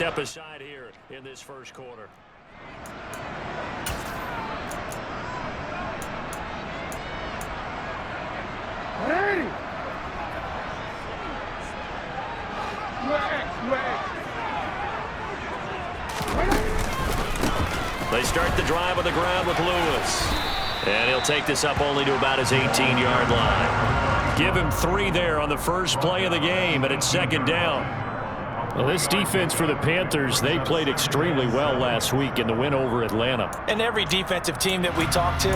Step aside here in this first quarter. They start the drive on the ground with Lewis. And he'll take this up only to about his 18-yard line. Give him 3 there on the first play of the game, and it's second down. Well, this defense for the Panthers, they played extremely well last week in the win over Atlanta. And every defensive team that we talk to,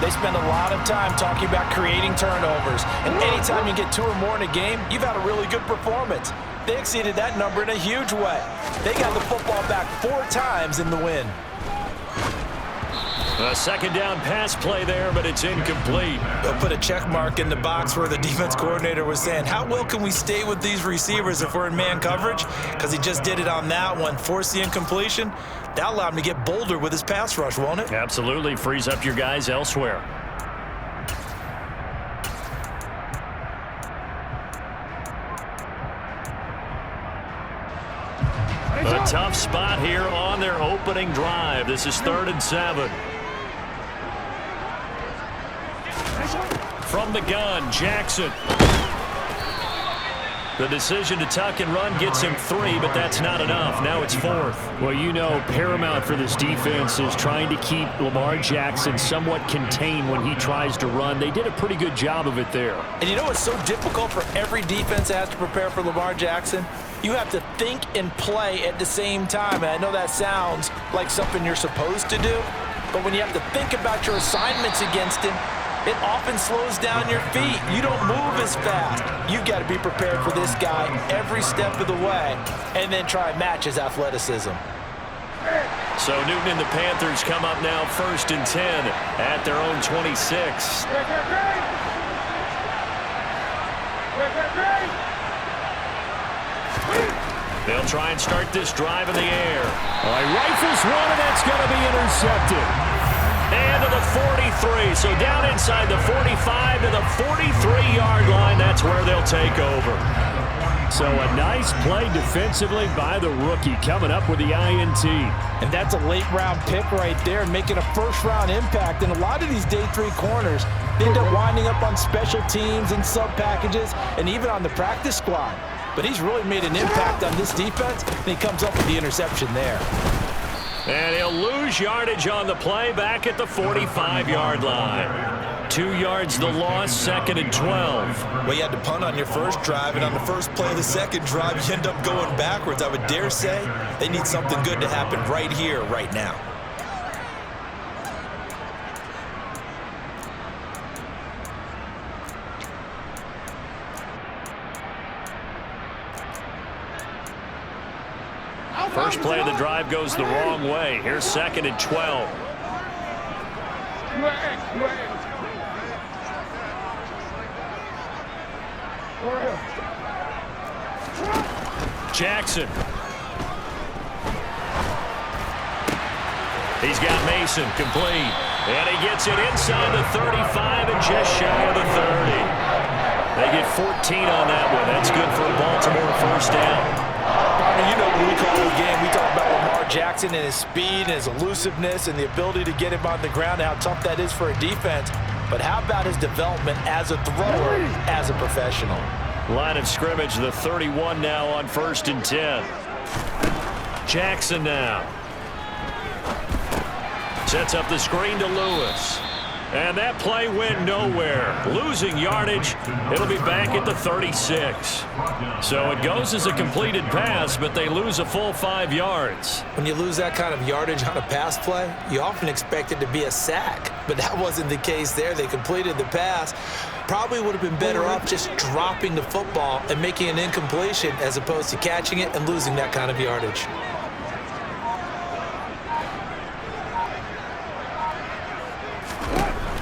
they spend a lot of time talking about creating turnovers. And anytime you get 2 or more in a game, you've had a really good performance. They exceeded that number in a huge way. They got the football back 4 times in the win. A second down pass play there, but it's incomplete. They'll put a check mark in the box where the defense coordinator was saying, how well can we stay with these receivers if we're in man coverage? Because he just did it on that one, forced the incompletion. That allowed him to get bolder with his pass rush, won't it? Absolutely. Frees up your guys elsewhere. A tough spot here on their opening drive. This is 3rd and 7. From the gun, Jackson. The decision to tuck and run gets him 3, but that's not enough. Now it's 4th. Well, you know, paramount for this defense is trying to keep Lamar Jackson somewhat contained when he tries to run. They did a pretty good job of it there. And you know what's so difficult for every defense that has to prepare for Lamar Jackson? You have to think and play at the same time. And I know that sounds like something you're supposed to do, but when you have to think about your assignments against him, it often slows down your feet. You don't move as fast. You've got to be prepared for this guy every step of the way and then try and match his athleticism. So Newton and the Panthers come up now 1st and 10 at their own 26. They'll try and start this drive in the air. All right, rifles one, and that's going to be intercepted. And to the 43, so down inside the 45 to the 43-yard line. That's where they'll take over. So a nice play defensively by the rookie, coming up with the INT. And that's a late-round pick right there, making a first-round impact. And a lot of these day 3 corners, they end up winding up on special teams and sub-packages and even on the practice squad. But he's really made an impact on this defense, and he comes up with the interception there. And he'll lose yardage on the play back at the 45-yard line. 2 yards the loss, 2nd and 12. Well, you had to punt on your first drive, and on the first play of the second drive, you end up going backwards. I would dare say they need something good to happen right here, right now. First play of the drive goes the wrong way. Here's 2nd and 12. Jackson. He's got Mason complete. And he gets it inside the 35 and just shy of the 30. They get 14 on that one. That's good for a Baltimore first down. You know, when we call the game, we talk about Lamar Jackson and his speed and his elusiveness and the ability to get him on the ground and how tough that is for a defense. But how about his development as a thrower, as a professional? Line of scrimmage, the 31 now on 1st and 10. Jackson now. Sets up the screen to Lewis. And that play went nowhere. Losing yardage. It'll be back at the 36. So it goes as a completed pass, but they lose a full 5 yards. When you lose that kind of yardage on a pass play, you often expect it to be a sack. But that wasn't the case there. They completed the pass. Probably would have been better off just dropping the football and making an incompletion as opposed to catching it and losing that kind of yardage.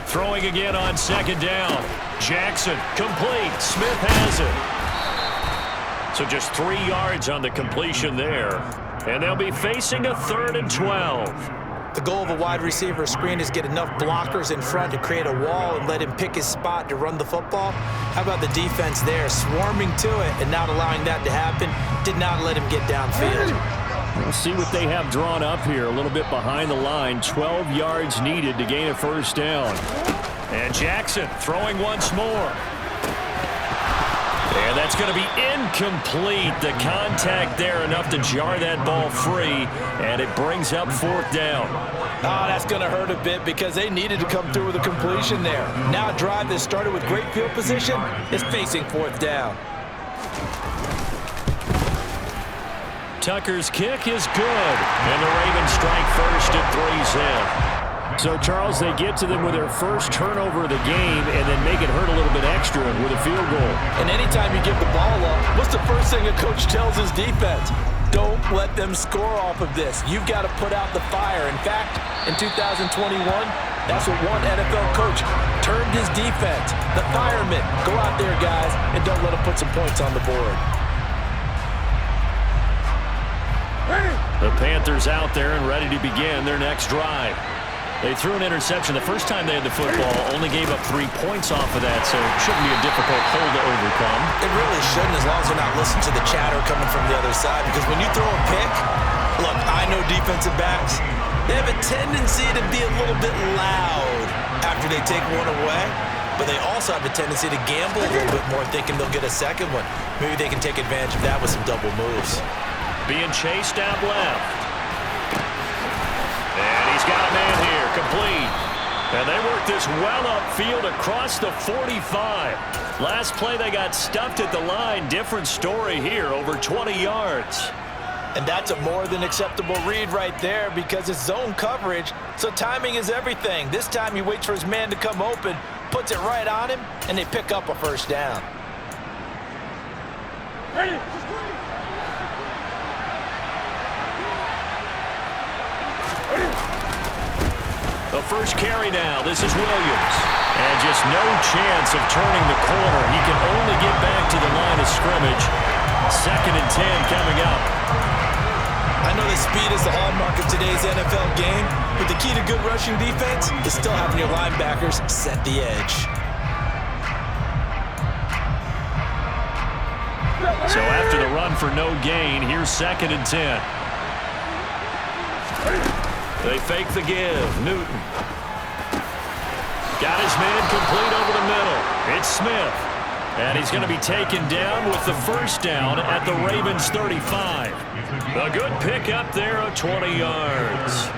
Throwing again on 2nd down. Jackson complete. Smith has it. So just 3 yards on the completion there. And they'll be facing a 3rd and 12. The goal of a wide receiver screen is get enough blockers in front to create a wall and let him pick his spot to run the football. How about the defense there, swarming to it and not allowing that to happen? Did not let him get downfield. We'll see what they have drawn up here. A little bit behind the line. 12 yards needed to gain a first down. And Jackson throwing once more. And that's going to be incomplete. The contact there enough to jar that ball free, and it brings up fourth down. Oh, that's going to hurt a bit because they needed to come through with a completion there. Now a drive that started with great field position is facing fourth down. Tucker's kick is good, and the Ravens strike first at 3-zip. So, Charles, they get to them with their first turnover of the game and then make it hurt a little bit extra with a field goal. And anytime you give the ball up, what's the first thing a coach tells his defense? Don't let them score off of this. You've got to put out the fire. In fact, in 2021, that's what one NFL coach termed his defense. The firemen. Go out there, guys, and don't let them put some points on the board. The Panthers out there and ready to begin their next drive. They threw an interception the first time they had the football, only gave up 3 points off of that, so it shouldn't be a difficult hole to overcome. It really shouldn't, as long as they're not listening to the chatter coming from the other side, because when you throw a pick, look, I know defensive backs, they have a tendency to be a little bit loud after they take one away, but they also have a tendency to gamble a little bit more, thinking they'll get a second one. Maybe they can take advantage of that with some double moves. Being chased out left. And he's got a man here, complete. And they work this well upfield across the 45. Last play they got stuffed at the line. Different story here, over 20 yards. And that's a more than acceptable read right there because it's zone coverage, so timing is everything. This time he waits for his man to come open, puts it right on him, and they pick up a first down. Ready. The first carry now. This is Williams. And just no chance of turning the corner. He can only get back to the line of scrimmage. 2nd and 10 coming up. I know that speed is the hallmark of today's NFL game, but the key to good rushing defense is still having your linebackers set the edge. So after the run for no gain, here's 2nd and 10. They fake the give. Newton. Got his man complete over the middle. It's Smith. And he's going to be taken down with the first down at the Ravens 35. A good pick up there of 20 yards.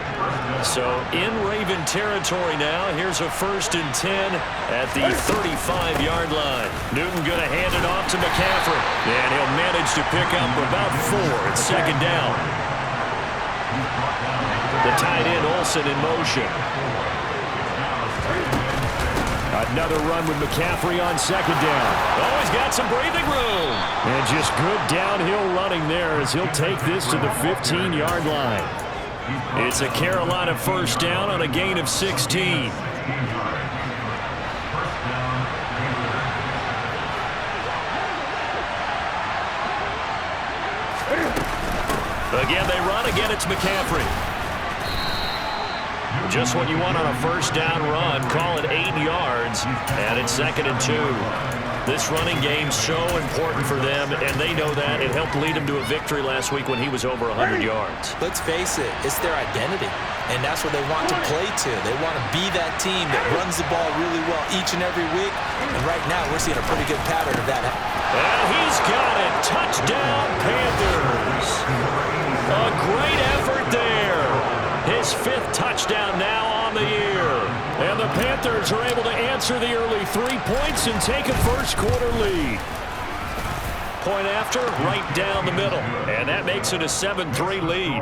So in Raven territory now, here's a 1st and 10 at the 35-yard line. Newton going to hand it off to McCaffrey. And he'll manage to pick up about 4. It's 2nd down. The tight end Olsen in motion. Another run with McCaffrey on 2nd down. Oh, he's got some breathing room. And just good downhill running there as he'll take this to the 15-yard line. It's a Carolina first down on a gain of 16. Again, they run. Again, it's McCaffrey. Just what you want on a first down run. Call it 8 yards, and it's 2nd and 2. This running game's so important for them, and they know that. It helped lead them to a victory last week when he was over 100 yards. Let's face it, it's their identity, and that's what they want to play to. They want to be that team that runs the ball really well each and every week, and right now we're seeing a pretty good pattern of that. And he's got it. Touchdown, Panthers. A great effort there. His 5th touchdown now on the year. And the Panthers are able to answer the early 3 points and take a first-quarter lead. Point after, right down the middle. And that makes it a 7-3 lead.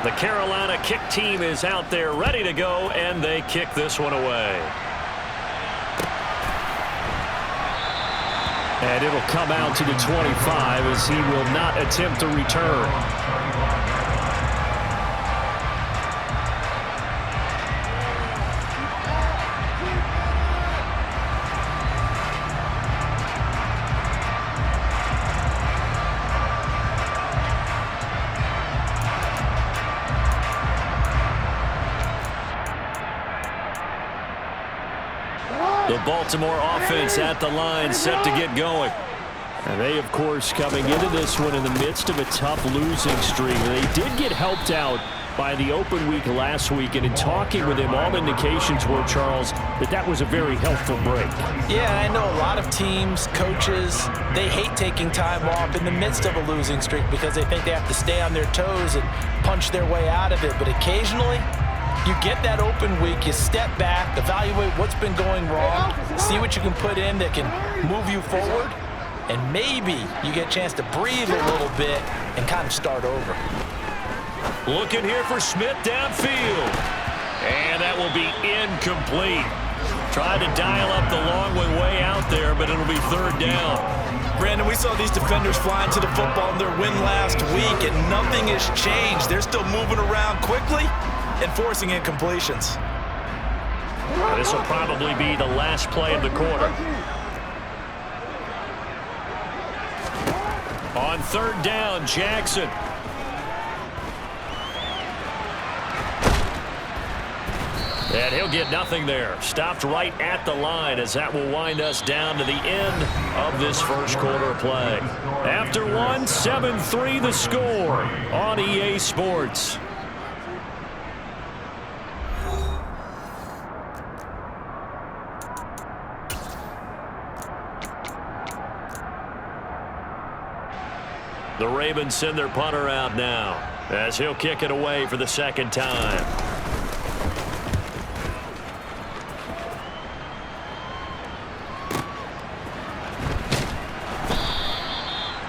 The Carolina kick team is out there ready to go, and they kick this one away. And it'll come out to the 25 as he will not attempt to return. The Baltimore offense at the line, set to get going. And they, of course, coming into this one in the midst of a tough losing streak. They did get helped out by the open week last week, and in talking with him, all indications were, Charles, that was a very helpful break. Yeah, I know a lot of teams, coaches, they hate taking time off in the midst of a losing streak because they think they have to stay on their toes and punch their way out of it. But occasionally, you get that open week, you step back, evaluate what's been going wrong, see what you can put in that can move you forward, and maybe you get a chance to breathe a little bit and kind of start over. Looking here for Smith downfield. And that will be incomplete. Tried to dial up the long way out there, but it'll be third down. Brandon, we saw these defenders flying to the football in their win last week, and nothing has changed. They're still moving around quickly and forcing incompletions. This will probably be the last play of the quarter. On third down, Jackson. And he'll get nothing there. Stopped right at the line as that will wind us down to the end of this first quarter play. After one, 7-3 the score on EA Sports. The Ravens send their punter out now as he'll kick it away for the second time.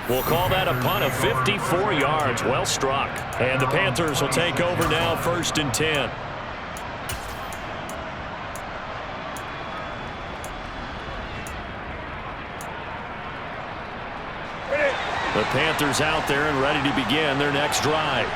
We'll call that a punt of 54 yards. Well struck. And the Panthers will take over now, 1st and 10. The Panthers out there and ready to begin their next drive.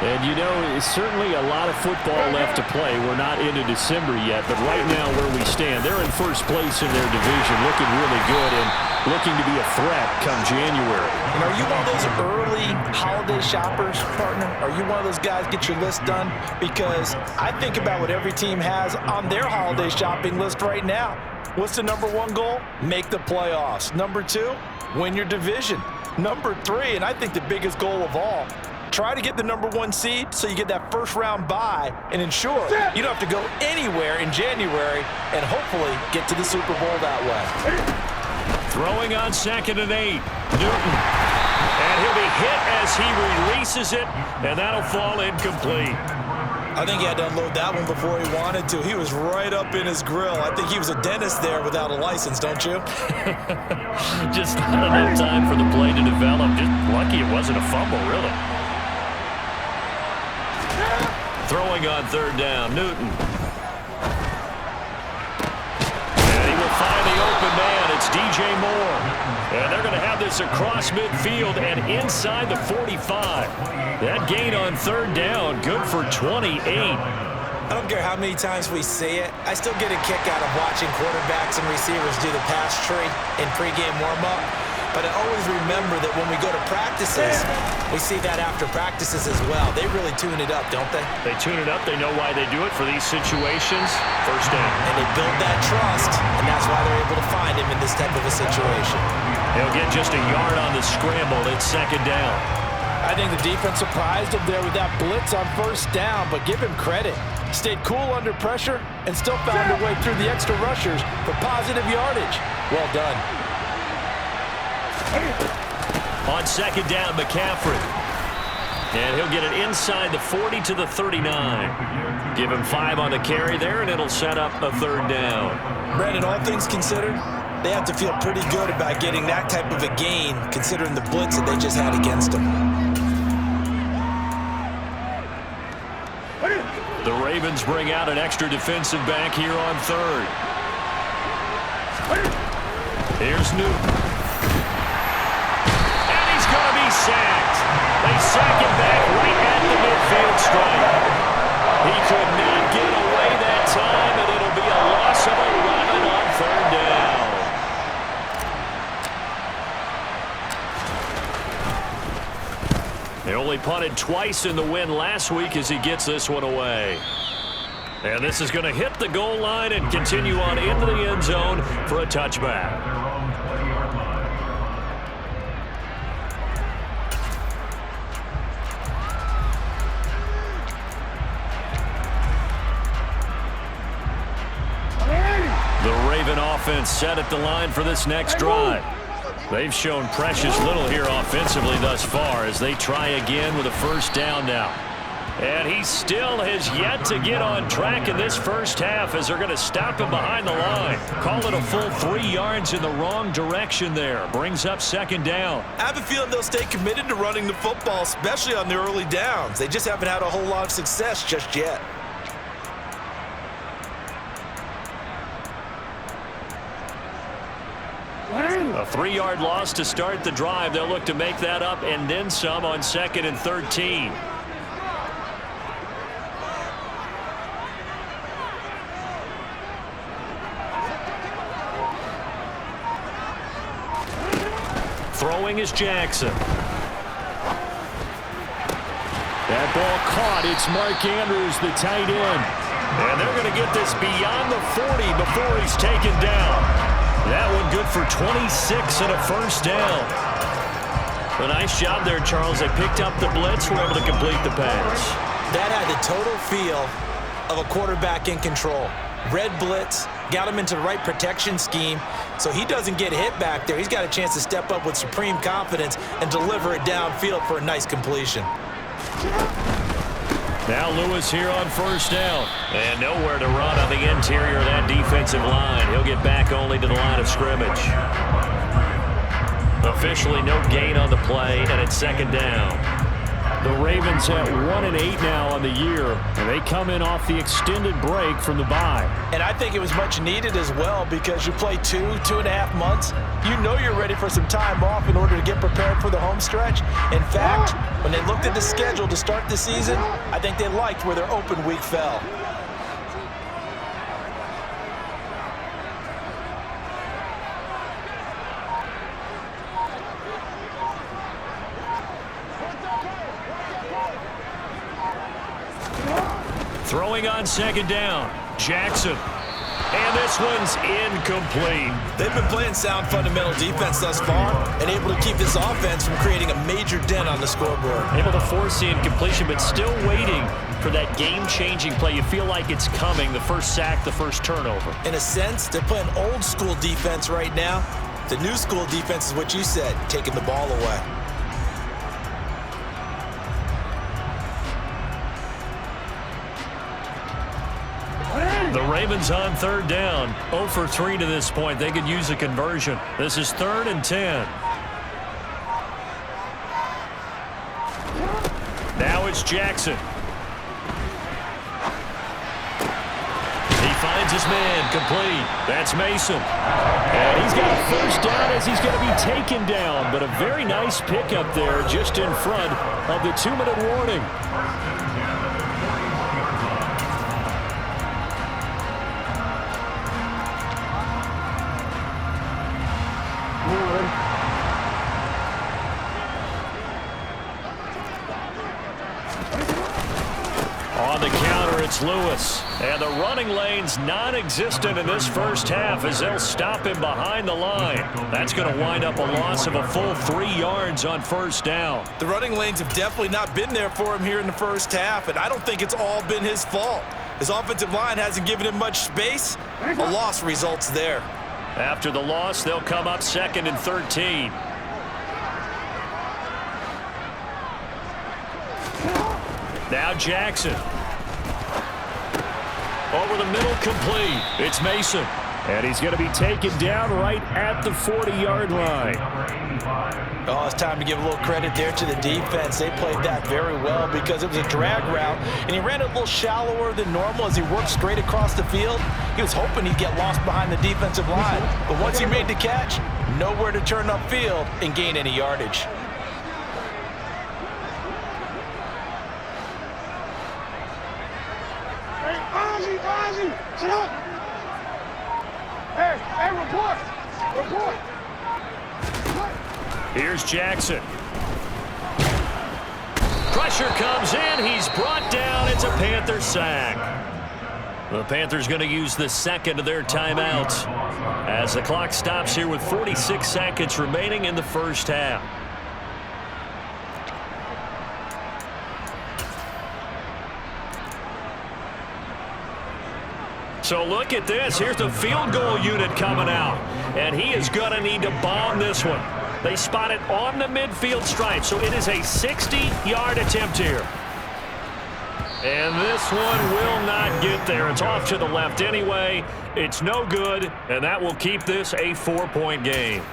And, you know, it's certainly a lot of football left to play. We're not into December yet, but right now where we stand, they're in first place in their division, looking really good and looking to be a threat come January. And are you one of those early holiday shoppers, partner? Are you one of those guys get your list done? Because I think about what every team has on their holiday shopping list right now. What's the number one goal? Make the playoffs. Number 2, win your division. Number 3, and I think the biggest goal of all, try to get the number 1 seed so you get that first round bye and ensure you don't have to go anywhere in January and hopefully get to the Super Bowl that way. Throwing on 2nd and 8. Newton. And he'll be hit as he releases it, and that'll fall incomplete. I think he had to unload that one before he wanted to. He was right up in his grill. I think he was a dentist there without a license, don't you? Just not enough time for the play to develop. Just lucky it wasn't a fumble, really. Throwing on 3rd down, Newton. And he will find the open man. It's DJ Moore. And they're going to have this across midfield and inside the 45. That gain on 3rd down, good for 28. I don't care how many times we see it. I still get a kick out of watching quarterbacks and receivers do the pass tree in pregame warm-up. But I always remember that when we go to practices, we see that after practices as well. They really tune it up, don't they? They tune it up. They know why they do it for these situations. First down. And they build that trust, and that's why they're able to find him in this type of a situation. He'll get just a yard on the scramble. It's 2nd down. I think the defense surprised him there with that blitz on 1st down, but give him credit. Stayed cool under pressure and still found a way through the extra rushers for positive yardage. Well done. On 2nd down, McCaffrey. And he'll get it inside the 40 to the 39. Give him 5 on the carry there, and it'll set up a 3rd down. Brandon, all things considered, they have to feel pretty good about getting that type of a gain, considering the blitz that they just had against them. The Ravens bring out an extra defensive back here on 3rd. Here's Newton. Sacked. They sack him back right at the midfield stripe. He could not get away that time, and it'll be a loss of 11 on 3rd down. They only punted twice in the win last week as he gets this one away. And this is going to hit the goal line and continue on into the end zone for a touchback. The Raven offense set at the line for this next drive. They've shown precious little here offensively thus far as they try again with a first down now. And he still has yet to get on track in this first half as they're going to stop him behind the line. Call it a full 3 yards in the wrong direction there. Brings up second down. I have a feeling they'll stay committed to running the football, especially on the early downs. They just haven't had a whole lot of success just yet. A 3-yard loss to start the drive. They'll look to make that up and then some on 2nd and 13. Throwing is Jackson. That ball caught. It's Mark Andrews, the tight end. And they're going to get this beyond the 40 before he's taken down. That one good for 26 and a first down. A nice job there, Charles. They picked up the blitz, were able to complete the pass. That had the total feel of a quarterback in control. Red blitz, got him into the right protection scheme, so he doesn't get hit back there. He's got a chance to step up with supreme confidence and deliver it downfield for a nice completion. Now Lewis here on first down. And nowhere to run on the interior of that defensive line. He'll get back only to the line of scrimmage. Officially no gain on the play, and it's second down. The Ravens at 1-8 now on the year, and they come in off the extended break from the bye. And I think it was much needed as well because you play 2.5 months. You know you're ready for some time off in order to get prepared for the home stretch. In fact, when they looked at the schedule to start the season, I think they liked where their open week fell. Throwing on second down, Jackson. And this one's incomplete. They've been playing sound fundamental defense thus far and able to keep this offense from creating a major dent on the scoreboard. Able to force the incompletion, but still waiting for that game-changing play. You feel like it's coming, the first sack, the first turnover. In a sense, they're playing old school defense right now. The new school defense is what you said, taking the ball away. The Ravens on third down. 0 for 3 to this point. They could use a conversion. This is 3rd and 10. Now it's Jackson. He finds his man complete. That's Mason. And he's got a first down as he's going to be taken down. But a very nice pickup there just in front of the 2-minute warning. On the counter, it's Lewis. And the running lane's non-existent in this first half as they'll stop him behind the line. That's going to wind up a loss of a full 3 yards on first down. The running lanes have definitely not been there for him here in the first half, and I don't think it's all been his fault. His offensive line hasn't given him much space. A loss results there. After the loss, they'll come up 2nd and 13. Now Jackson. Over the middle, complete. It's Mason. And he's going to be taken down right at the 40-yard line. Oh, it's time to give a little credit there to the defense. They played that very well because it was a drag route, and he ran it a little shallower than normal as he worked straight across the field. He was hoping he'd get lost behind the defensive line, but once he made the catch, nowhere to turn upfield and gain any yardage. Sit up. Hey, report. Report. Here's Jackson. Pressure comes in. He's brought down. It's a Panther sack. The Panthers going to use the second of their timeouts as the clock stops here with 46 seconds remaining in the first half. So look at this. Here's the field goal unit coming out. And he is going to need to bomb this one. They spot it on the midfield stripe. So it is a 60-yard attempt here. And this one will not get there. It's off to the left anyway. It's no good. And that will keep this a 4-point game.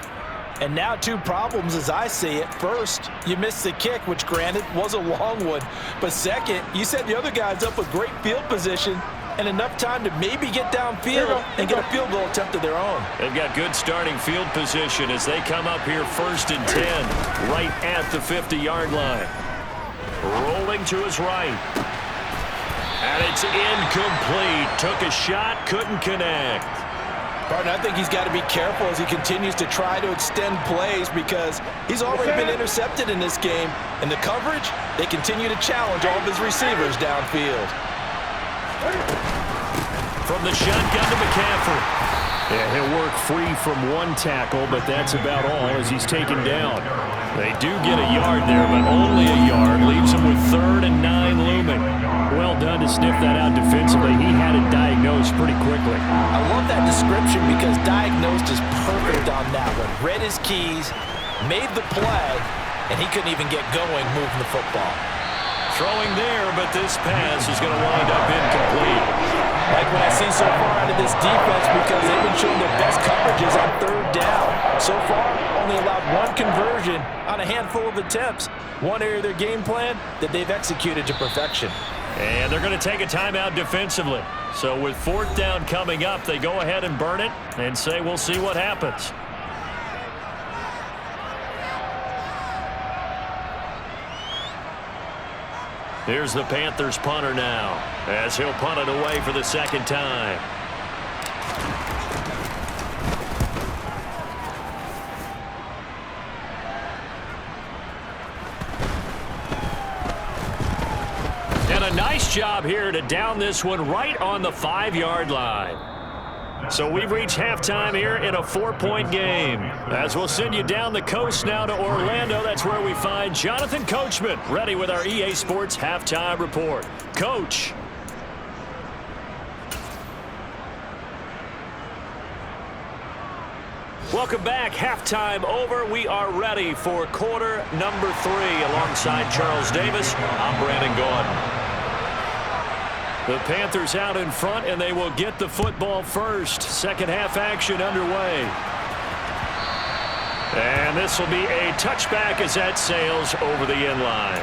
And now two problems as I see it. First, you missed the kick, which granted was a long one. But second, you set the other guys up with great field position and enough time to maybe get downfield and get a field goal attempt of their own. They've got good starting field position as they come up here 1st and 10 right at the 50-yard line. Rolling to his right. And it's incomplete. Took a shot, couldn't connect. Partner, I think he's got to be careful as he continues to try to extend plays because he's already been intercepted in this game. And the coverage, they continue to challenge all of his receivers downfield. From the shotgun to McCaffrey. Yeah, he'll work free from one tackle, but that's about all as he's taken down. They do get a yard there, but only a yard. Leaves him with 3rd and 9 looming. Well done to sniff that out defensively. He had it diagnosed pretty quickly. I love that description because diagnosed is perfect on that one. Read his keys, made the play, and he couldn't even get going moving the football. Throwing there, but this pass is going to wind up incomplete. Like what I see so far out of this defense because they've been showing their best coverages on 3rd down. So far, only allowed one conversion on a handful of attempts. One area of their game plan that they've executed to perfection. And they're going to take a timeout defensively. So with 4th down coming up, they go ahead and burn it and say we'll see what happens. Here's the Panthers punter now as he'll punt it away for the 2nd time. And a nice job here to down this one right on the 5-yard line. So we've reached halftime here in a 4-point game. As we'll send you down the coast now to Orlando, that's where we find Jonathan Coachman ready with our EA Sports Halftime Report. Coach. Welcome back. Halftime over. We are ready for quarter number 3. Alongside Charles Davis, I'm Brandon Gordon. The Panthers out in front, and they will get the football first. Second half action underway. And this will be a touchback as that sails over the end line.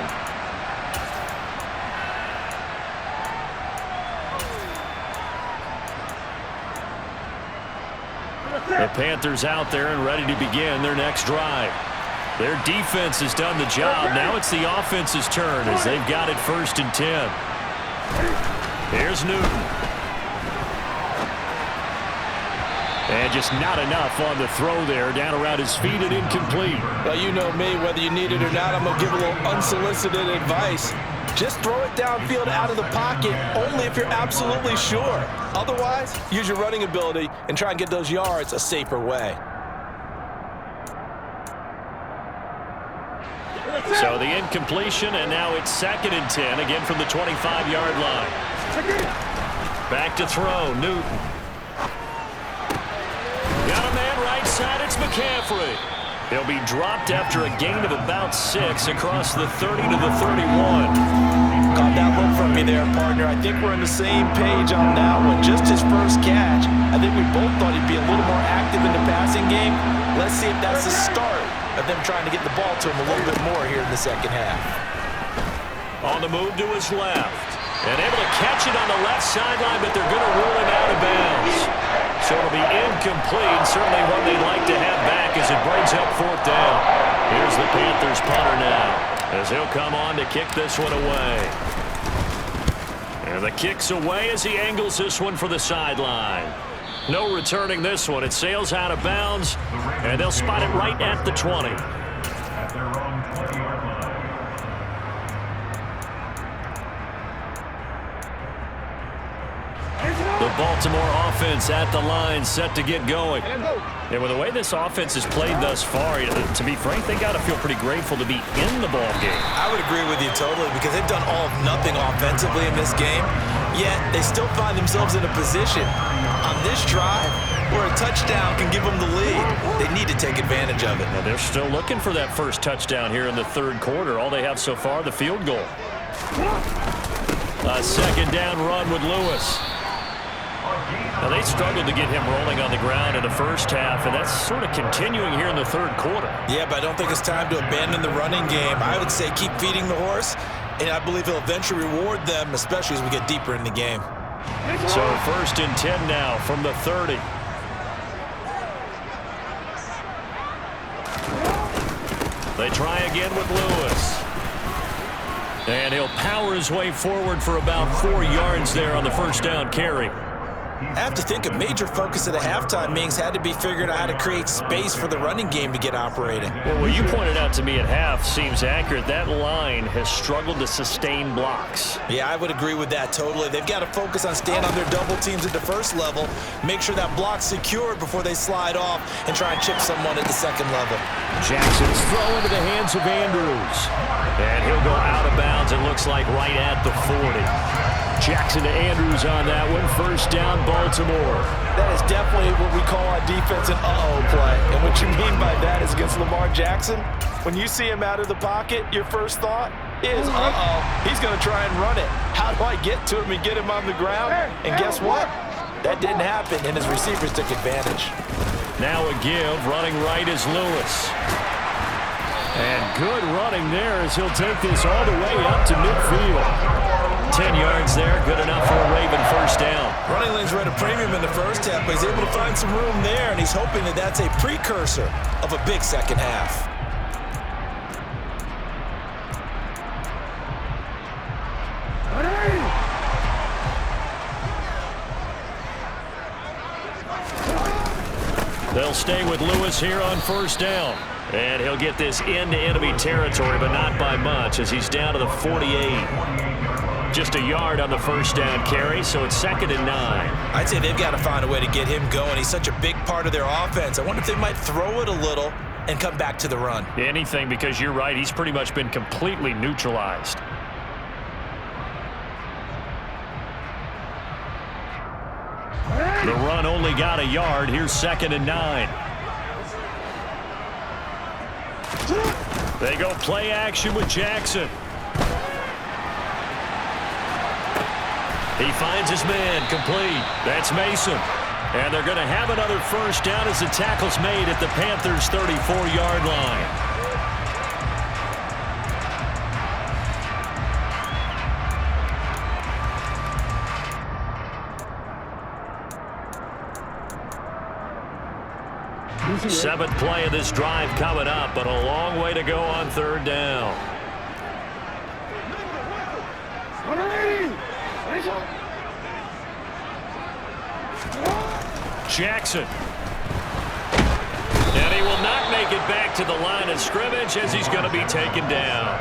The Panthers out there and ready to begin their next drive. Their defense has done the job. Now it's the offense's turn as they've got it 1st and 10. Here's Newton. And just not enough on the throw there. Down around his feet and incomplete. Well, you know me, whether you need it or not, I'm going to give a little unsolicited advice. Just throw it downfield out of the pocket only if you're absolutely sure. Otherwise, use your running ability and try and get those yards a safer way. So the incompletion, and now it's 2nd and 10, again from the 25-yard line. Back to throw, Newton. Got a man right side, it's McCaffrey. He'll be dropped after a gain of about 6 across the 30 to the 31. Caught that look from me there, partner. I think we're on the same page on that one. Just his first catch. I think we both thought he'd be a little more active in the passing game. Let's see if that's the start of them trying to get the ball to him a little bit more here in the second half. On the move to his left. And able to catch it on the left sideline, but they're going to rule him out of bounds. So it'll be incomplete. Certainly one they'd like to have back as it brings up 4th down. Here's the Panthers punter now as he'll come on to kick this one away. And the kick's away as he angles this one for the sideline. No returning this one. It sails out of bounds, and they'll spot it right at the 20. At their own 20-yard line. The Baltimore offense at the line, set to get going. And with the way this offense has played thus far, to be frank, they got to feel pretty grateful to be in the ball game. I would agree with you totally because they've done all of nothing offensively in this game, yet they still find themselves in a position on this drive where a touchdown can give them the lead. They need to take advantage of it. Now they're still looking for that first touchdown here in the third quarter. All they have so far, the field goal. A second down run with Lewis. Now, they struggled to get him rolling on the ground in the first half, and that's sort of continuing here in the third quarter. Yeah, but I don't think it's time to abandon the running game. I would say keep feeding the horse, and I believe he'll eventually reward them, especially as we get deeper in the game. So 1st and 10 now from the 30. They try again with Lewis. And he'll power his way forward for about 4 yards there on the first down carry. I have to think a major focus at a halftime meetings had to be figuring out how to create space for the running game to get operating. Well, what you pointed out to me at half seems accurate. That line has struggled to sustain blocks. Yeah, I would agree with that totally. They've got to focus on staying on their double teams at the first level, make sure that block's secured before they slide off and try and chip someone at the second level. Jackson's throw into the hands of Andrews. And he'll go out of bounds, it looks like, right at the 40. Jackson to Andrews on that one. First down, Baltimore. That is definitely what we call on defense an uh-oh play. And what you mean by that is against Lamar Jackson, when you see him out of the pocket, your first thought is, uh-oh, he's going to try and run it. How do I get to him and get him on the ground? And guess what? That didn't happen, and his receivers took advantage. Now a give, running right is Lewis. And good running there as he'll take this all the way up to midfield. 10 yards there, good enough for a Raven first down. Running lanes were at a premium in the first half, but he's able to find some room there, and he's hoping that that's a precursor of a big second half. They'll stay with Lewis here on first down. And he'll get this into enemy territory, but not by much as he's down to the 48. Just a yard on the first down carry, so it's 2nd and 9. I'd say they've got to find a way to get him going. He's such a big part of their offense. I wonder if they might throw it a little and come back to the run. Anything, because you're right, he's pretty much been completely neutralized. The run only got a yard. Here's 2nd and 9. They go play action with Jackson. He finds his man, complete. That's Mason. And they're going to have another first down as the tackle's made at the Panthers' 34-yard line. Seventh play of this drive coming up, but a long way to go on third down. Jackson. And he will not make it back to the line of scrimmage as he's going to be taken down.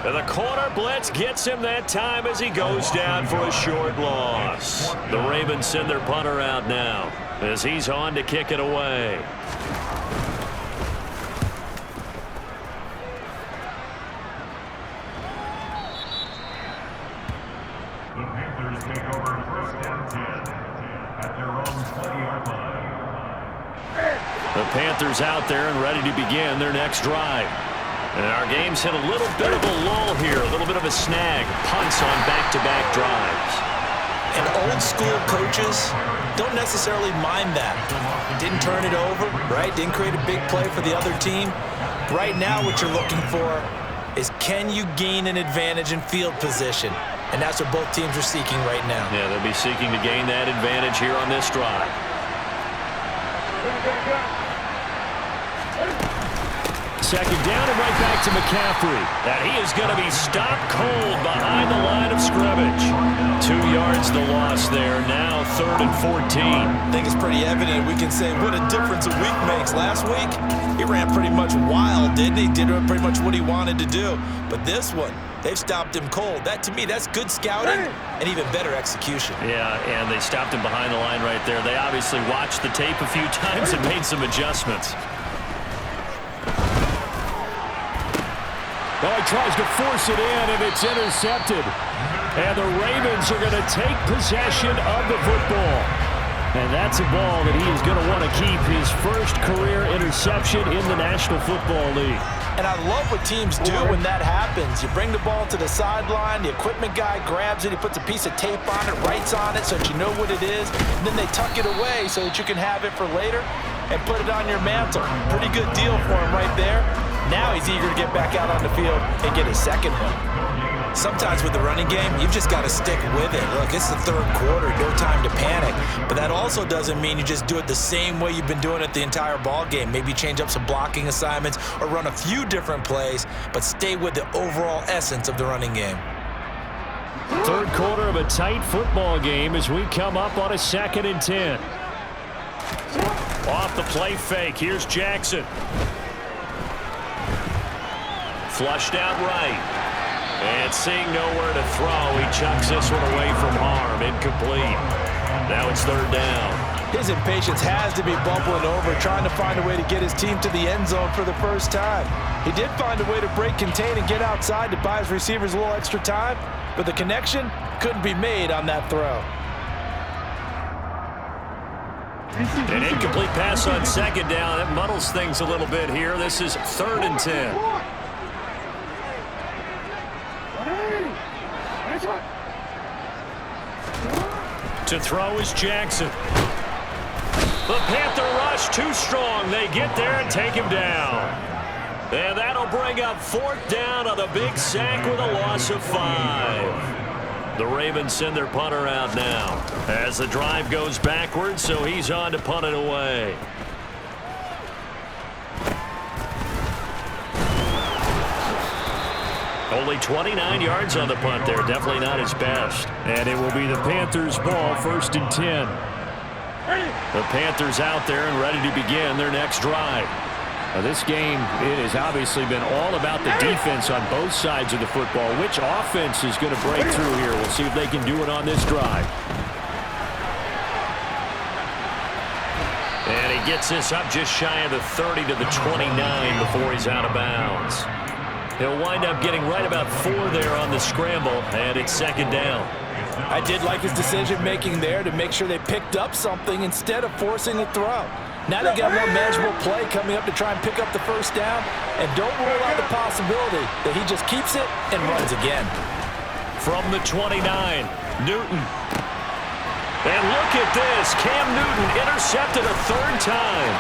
And the corner blitz gets him that time as he goes down for a short loss. The Ravens send their punter out now as he's on to kick it away. The Panthers take over 1st and 10 at their own 20-yard line. The Panthers out there and ready to begin their next drive. And our game's hit a little bit of a lull here, a little bit of a snag. Punts on back-to-back drives. And old school coaches don't necessarily mind that. Didn't turn it over, right? Didn't create a big play for the other team. Right now what you're looking for is, can you gain an advantage in field position? And that's what both teams are seeking right now. Yeah, they'll be seeking to gain that advantage here on this drive. second down and right back to McCaffrey. And he is going to be stopped cold behind the line of scrimmage. 2 yards the loss there. Now 3rd and 14. I think it's pretty evident. We can say what a difference a week makes. Last week, he ran pretty much wild, didn't he? Did pretty much what he wanted to do. But this one, they've stopped him cold. That, to me, that's good scouting and even better execution. Yeah, and they stopped him behind the line right there. They obviously watched the tape a few times and made some adjustments. Well, he tries to force it in, and it's intercepted. And the Ravens are going to take possession of the football. And that's a ball that he is going to want to keep, his first career interception in the National Football League. And I love what teams do when that happens. You bring the ball to the sideline, the equipment guy grabs it, he puts a piece of tape on it, writes on it so that you know what it is, and then they tuck it away so that you can have it for later and put it on your mantle. Pretty good deal for him right there. Now he's eager to get back out on the field and get his second one. Sometimes with the running game, you've just got to stick with it. Look, it's the 3rd quarter, no time to panic. But that also doesn't mean you just do it the same way you've been doing it the entire ball game. Maybe change up some blocking assignments or run a few different plays, but stay with the overall essence of the running game. 3rd quarter of a tight football game as we come up on a 2nd and 10. Off the play fake, here's Jackson. Flushed out right. And seeing nowhere to throw, he chucks this one away from harm. Incomplete. Now it's 3rd down. His impatience has to be bubbling over, trying to find a way to get his team to the end zone for the first time. He did find a way to break contain and get outside to buy his receivers a little extra time, but the connection couldn't be made on that throw. An incomplete pass on 2nd down. That muddles things a little bit here. This is 3rd and 10. To throw is Jackson. The Panther rush too strong. They get there and take him down. And that'll bring up 4th down on the big sack with a loss of 5. The Ravens send their punter out now as the drive goes backwards, so he's on to punt it away. Only 29 yards on the punt there. Definitely not his best. And it will be the Panthers' ball, 1st and 10. The Panthers out there and ready to begin their next drive. Now, this game, it has obviously been all about the defense on both sides of the football. Which offense is going to break through here? We'll see if they can do it on this drive. And he gets this up just shy of the 30 to the 29 before he's out of bounds. He'll wind up getting right about 4 there on the scramble, and it's 2nd down. I did like his decision-making there to make sure they picked up something instead of forcing a throw. Now they got more manageable play coming up to try and pick up the 1st down, and don't rule out the possibility that he just keeps it and runs again. From the 29, Newton. And look at this. Cam Newton intercepted a 3rd time.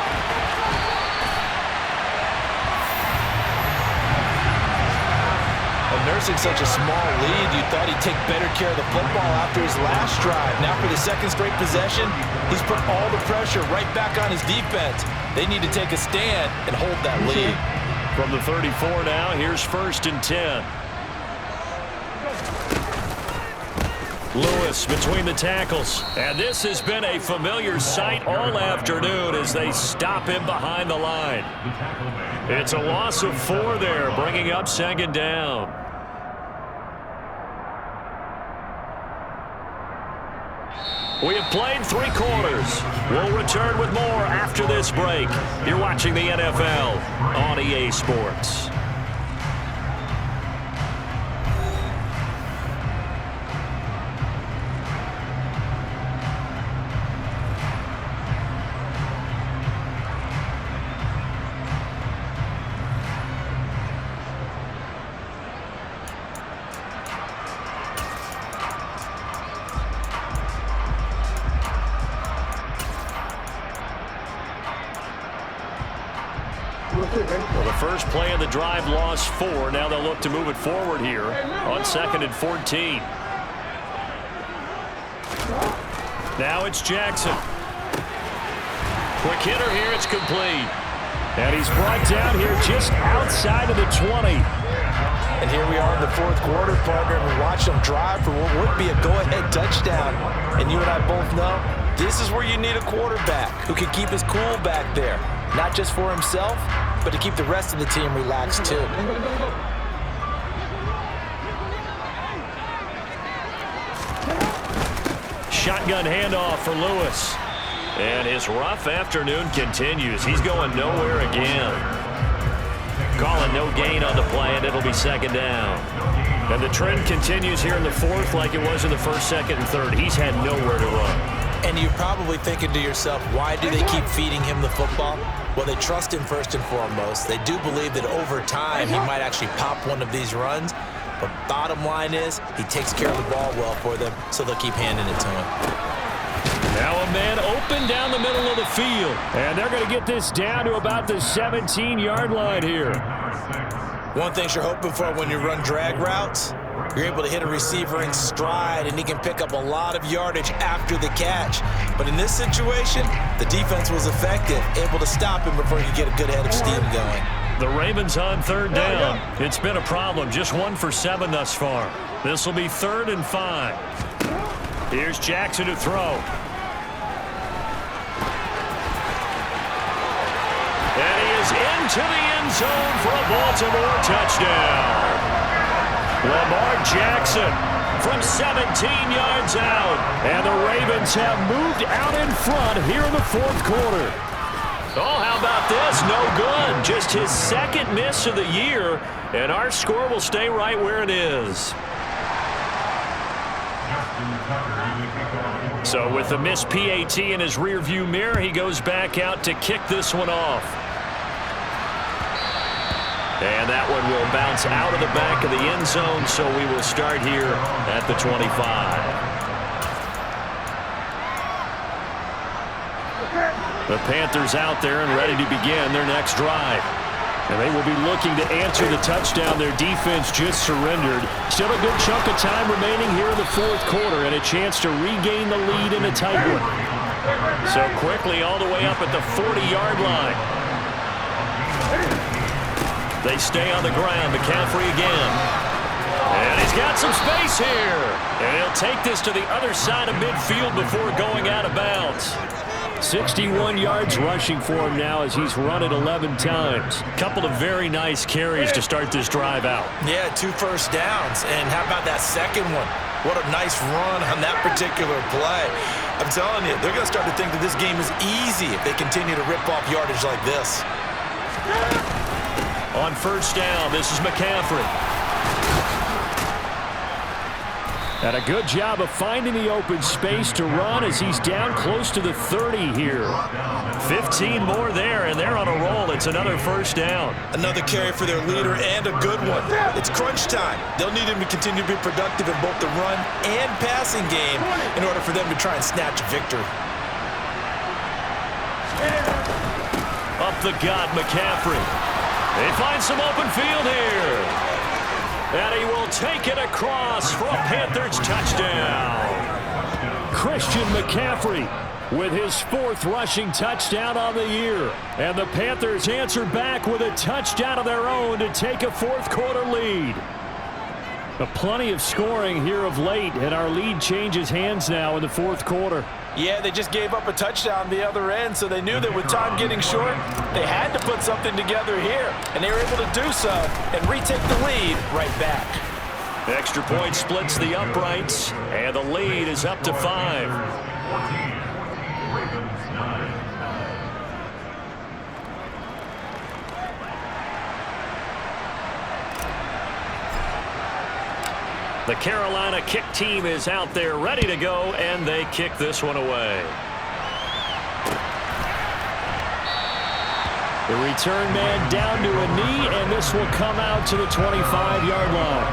Nursing such a small lead, you thought he'd take better care of the football after his last drive. Now for the 2nd straight possession, he's put all the pressure right back on his defense. They need to take a stand and hold that lead. From the 34 now, here's 1st and 10. Lewis between the tackles. And this has been a familiar sight all afternoon as they stop him behind the line. It's a loss of 4 there, bringing up 2nd down. We have played 3 quarters. We'll return with more after this break. You're watching the NFL on EA Sports. Well, the first play of the drive lost 4. Now they'll look to move it forward here on 2nd and 14. Now it's Jackson. Quick hitter here. It's complete. And he's brought down here just outside of the 20. And here we are in the fourth quarter, partner, and we watch them drive for what would be a go-ahead touchdown. And you and I both know this is where you need a quarterback who can keep his cool back there, not just for himself, but to keep the rest of the team relaxed too. Shotgun handoff for Lewis. And his rough afternoon continues. He's going nowhere again. Calling no gain on the play, and it'll be second down. And the trend continues here in the fourth like it was in the first, second, and third. He's had nowhere to run. And you're probably thinking to yourself, why do they keep feeding him the football? Well, they trust him first and foremost. They do believe that over time he might actually pop one of these runs. But bottom line is he takes care of the ball well for them, so they'll keep handing it to him. Now a man open down the middle of the field. And they're going to get this down to about the 17-yard line here. One thing you're hoping for when you run drag routes, you're able to hit a receiver in stride, and he can pick up a lot of yardage after the catch. But in this situation, the defense was effective, able to stop him before he could get a good head of steam going. The Ravens on third down. It's been a problem. Just 1 for 7 thus far. This will be 3rd and 5. Here's Jackson to throw. And he is into the end zone for a Baltimore touchdown. Lamar Jackson from 17 yards out. And the Ravens have moved out in front here in the fourth quarter. Oh, how about this? No good. Just his second miss of the year, and our score will stay right where it is. So with the missed PAT in his rearview mirror, he goes back out to kick this one off. And that one will bounce out of the back of the end zone, so we will start here at the 25. The Panthers out there and ready to begin their next drive. And they will be looking to answer the touchdown their defense just surrendered. Still a good chunk of time remaining here in the fourth quarter and a chance to regain the lead in a tight one. So quickly all the way up at the 40-yard line. They stay on the ground. McCaffrey again. And he's got some space here. And he'll take this to the other side of midfield before going out of bounds. 61 yards rushing for him now as he's run it 11 times. Couple of very nice carries to start this drive out. Yeah, 2 first downs. And how about that second one? What a nice run on that particular play. I'm telling you, they're going to start to think that this game is easy if they continue to rip off yardage like this. On first down, this is McCaffrey. And a good job of finding the open space to run as he's down close to the 30 here. 15 more there, and they're on a roll. It's another first down. Another carry for their leader and a good one. It's crunch time. They'll need him to continue to be productive in both the run and passing game in order for them to try and snatch a victory. Up the gut, McCaffrey. They find some open field here. And he will take it across for a Panthers touchdown. Christian McCaffrey with his 4th rushing touchdown on the year. And the Panthers answer back with a touchdown of their own to take a fourth quarter lead. Plenty of scoring here of late, and our lead changes hands now in the fourth quarter. Yeah, they just gave up a touchdown the other end, so they knew that with time getting short, they had to put something together here. And they were able to do so and retake the lead right back. Extra point splits the uprights, and the lead is up to 5. The Carolina kick team is out there ready to go, and they kick this one away. The return man down to a knee, and this will come out to the 25-yard line.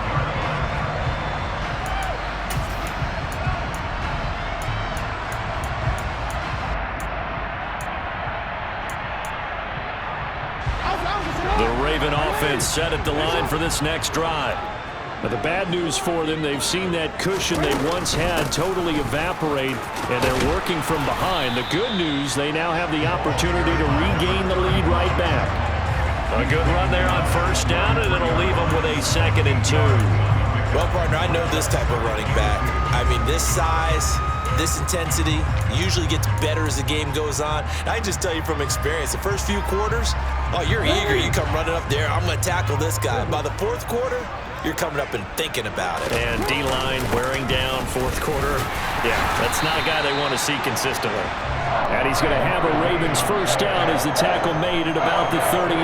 The Raven offense set at the line for this next drive. But the bad news for them, they've seen that cushion they once had totally evaporate, and they're working from behind. The good news, they now have the opportunity to regain the lead right back. A good run there on first down, and it'll leave them with a 2nd and 2. Well, partner, I know this type of running back. I mean, this size, this intensity usually gets better as the game goes on. I can just tell you from experience, the first few quarters, oh, you're eager. You come running up there, I'm going to tackle this guy. By the fourth quarter, you're coming up and thinking about it. And D-line wearing down fourth quarter. Yeah, that's not a guy they want to see consistently. And he's going to have a Ravens first down as the tackle made at about the 38.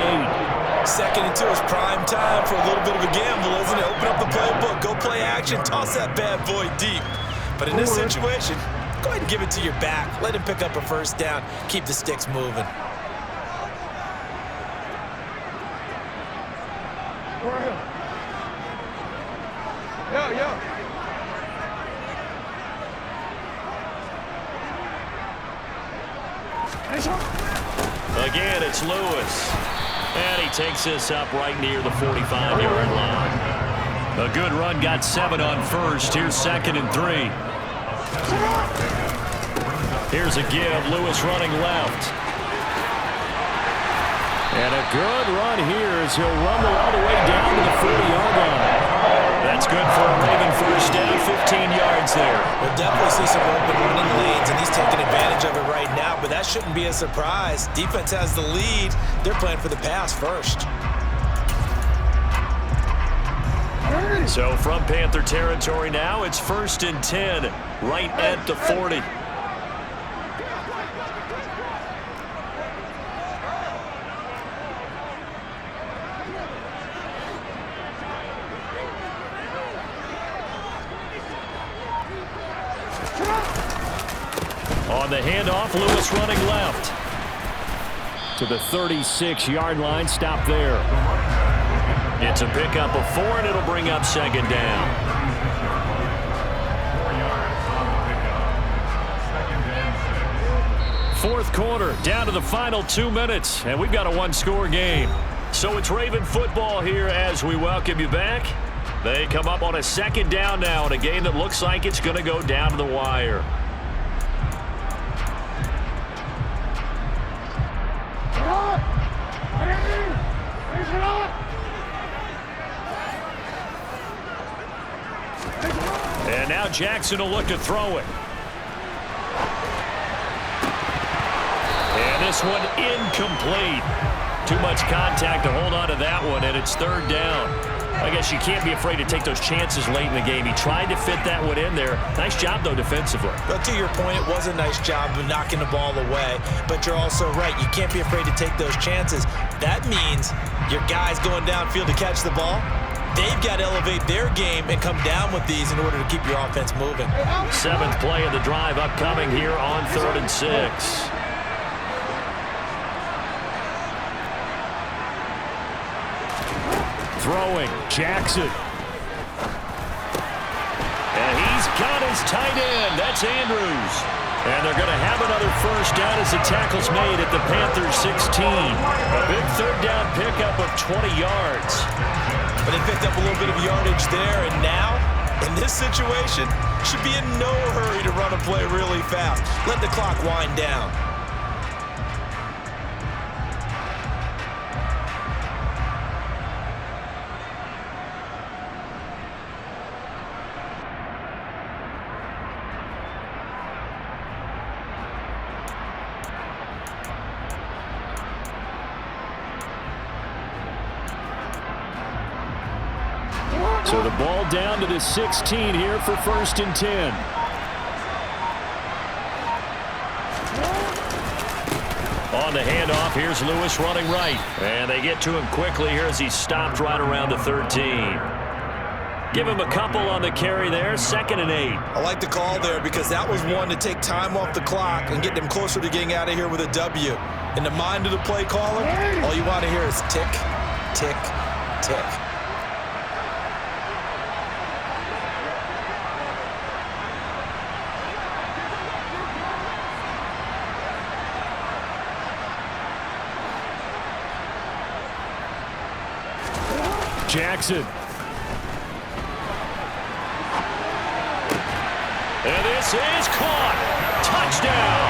2nd and 2 is prime time for a little bit of a gamble, isn't it? Open up the playbook, go play action, toss that bad boy deep. But in this situation, go ahead and give it to your back. Let him pick up a first down. Keep the sticks moving. Yo. Again, it's Lewis. And he takes this up right near the 45-yard line. A good run, got 7 on first. Here's 2nd and 3. Here's a give. Lewis running left. And a good run here as he'll rumble all the way down to the 40-yard line. That's good for a Raven first down, 15 yards there. We'll definitely see some open running lanes, and he's taking advantage of it right now, but that shouldn't be a surprise. Defense has the lead. They're playing for the pass first. So from Panther territory now, it's 1st and 10, right at the 40. On the handoff, Lewis running left. To the 36-yard line, stop there. It's a pickup of 4, and it'll bring up 2nd down. 4th quarter, down to the final 2 minutes, and we've got a 1-score game. So it's Raven football here as we welcome you back. They come up on a 2nd down now in a game that looks like it's going to go down to the wire. And now Jackson will look to throw it. And this one incomplete. Too much contact to hold on to that one, and it's 3rd down. I guess you can't be afraid to take those chances late in the game. He tried to fit that one in there. Nice job, though, defensively. But to your point, it was a nice job of knocking the ball away. But you're also right. You can't be afraid to take those chances. That means your guys going downfield to catch the ball, they've got to elevate their game and come down with these in order to keep your offense moving. 7th play of the drive upcoming here on 3rd and 6. Throwing, Jackson. And he's got his tight end. That's Andrews. And they're going to have another first down as the tackle's made at the Panthers 16. A big 3rd down pickup of 20 yards. But they picked up a little bit of yardage there, and now, in this situation, should be in no hurry to run a play really fast. Let the clock wind down. So the ball down to the 16 here for 1st and 10. On the handoff, here's Lewis running right. And they get to him quickly here as he stopped right around the 13. Give him a couple on the carry there, 2nd and 8. I like the call there because that was one to take time off the clock and get them closer to getting out of here with a W. In the mind of the play caller, all you want to hear is tick, tick, tick. Jackson. pass is caught. Touchdown.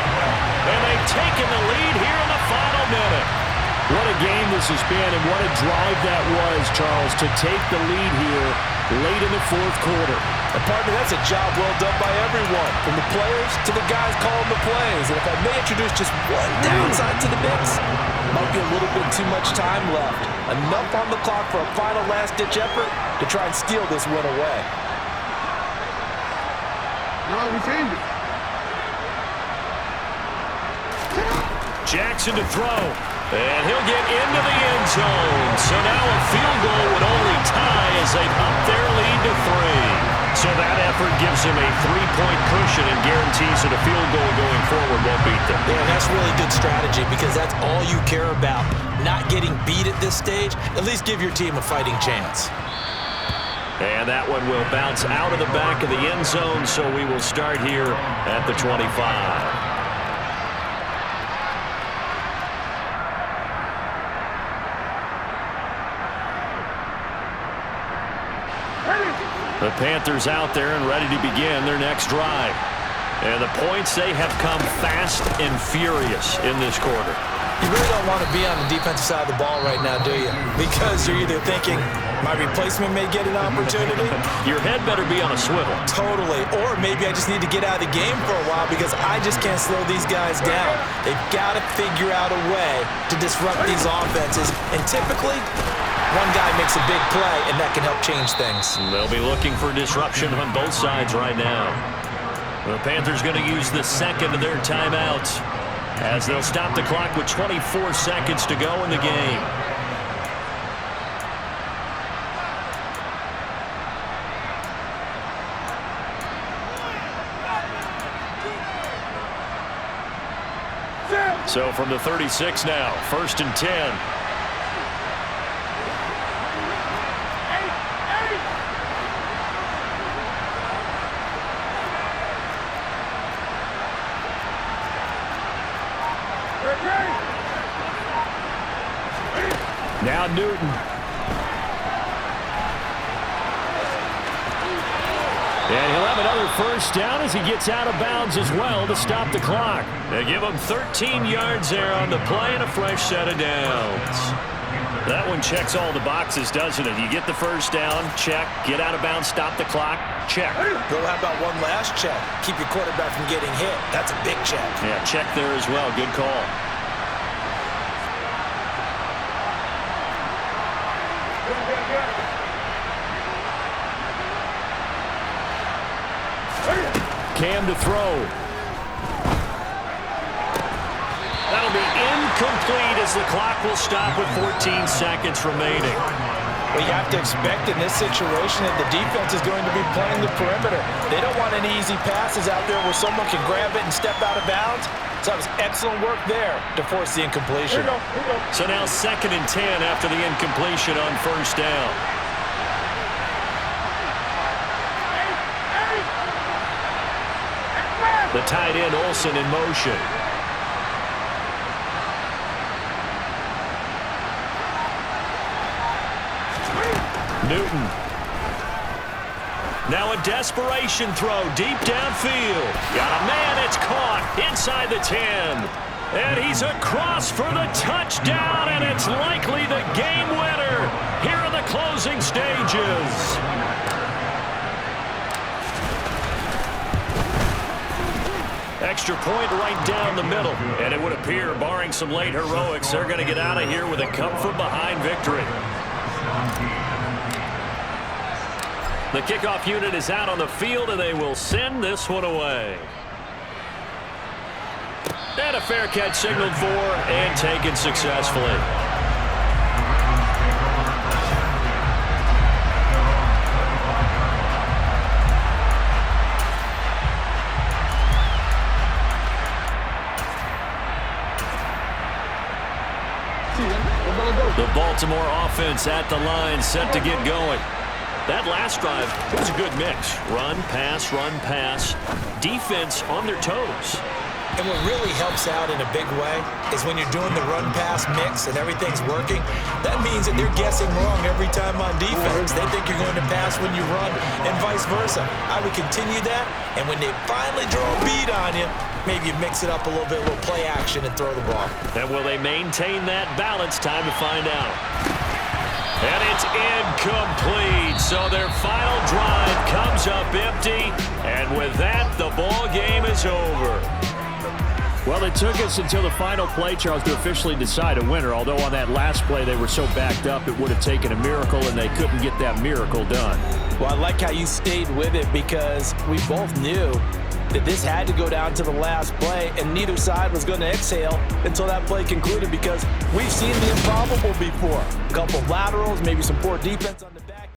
And they've taken the lead here in the final minute. What a game this has been, and what a drive that was, Charles, to take the lead here late in the fourth quarter. And partner, that's a job well done by everyone, from the players to the guys calling the plays. And if I may introduce just one downside to the mix, might be a little bit too much time left. Enough on the clock for a final last-ditch effort to try and steal this win away. No, we changed it. Jackson to throw. And he'll get into the end zone. So now a field goal would only tie as they up their lead to 3. So that effort gives him a 3-point cushion and guarantees that a field goal going forward won't beat them. Yeah, that's really good strategy because that's all you care about. Not getting beat at this stage. At least give your team a fighting chance. And that one will bounce out of the back of the end zone, so we will start here at the 25. The Panthers out there and ready to begin their next drive. And the points, they have come fast and furious in this quarter. You really don't want to be on the defensive side of the ball right now, do you? Because you're either thinking, my replacement may get an opportunity. Your head better be on a swivel. Totally. Or maybe I just need to get out of the game for a while because I just can't slow these guys down. They've got to figure out a way to disrupt these offenses. And typically, one guy makes a big play, and that can help change things. They'll be looking for disruption on both sides right now. The Panthers going to use the second of their timeouts as they'll stop the clock with 24 seconds to go in the game. So from the 36 now, 1st and 10. Now Newton. And he'll have another first down as he gets out of bounds as well to stop the clock. They give him 13 yards there on the play and a fresh set of downs. That one checks all the boxes, doesn't it? You get the first down, check. Get out of bounds, stop the clock, check. Well, how about one last check? Keep your quarterback from getting hit. That's a big check. Yeah, check there as well. Good call. Cam to throw. That'll be incomplete as the clock will stop with 14 seconds remaining. Well, you have to expect in this situation that the defense is going to be playing the perimeter. They don't want any easy passes out there where someone can grab it and step out of bounds. So that was excellent work there to force the incompletion. Here you go. So now 2nd and 10 after the incompletion on first down. The tight end Olsen in motion. Newton. Now a desperation throw deep downfield. Got a man, it's caught inside the 10. And he's across for the touchdown, and it's likely the game winner here in the closing stages. Extra point right down the middle. And it would appear, barring some late heroics, they're going to get out of here with a come-from-behind victory. The kickoff unit is out on the field, and they will send this one away. And a fair catch signaled for and taken successfully. The Baltimore offense at the line, set to get going. That last drive, it was a good mix. Run, pass, defense on their toes. And what really helps out in a big way is when you're doing the run-pass mix and everything's working, that means that they're guessing wrong every time on defense. They think you're going to pass when you run and vice versa. I would continue that, and when they finally draw a bead on you, maybe you mix it up a little bit, a little play action, and throw the ball. And will they maintain that balance? Time to find out. And it's incomplete. So their final drive comes up empty. And with that, the ball game is over. Well, it took us until the final play, Charles, to officially decide a winner. Although on that last play they were so backed up it would have taken a miracle, and they couldn't get that miracle done. Well, I like how you stayed with it because we both knew that this had to go down to the last play, and neither side was going to exhale until that play concluded because we've seen the improbable before. A couple of laterals, maybe some poor defense on the back.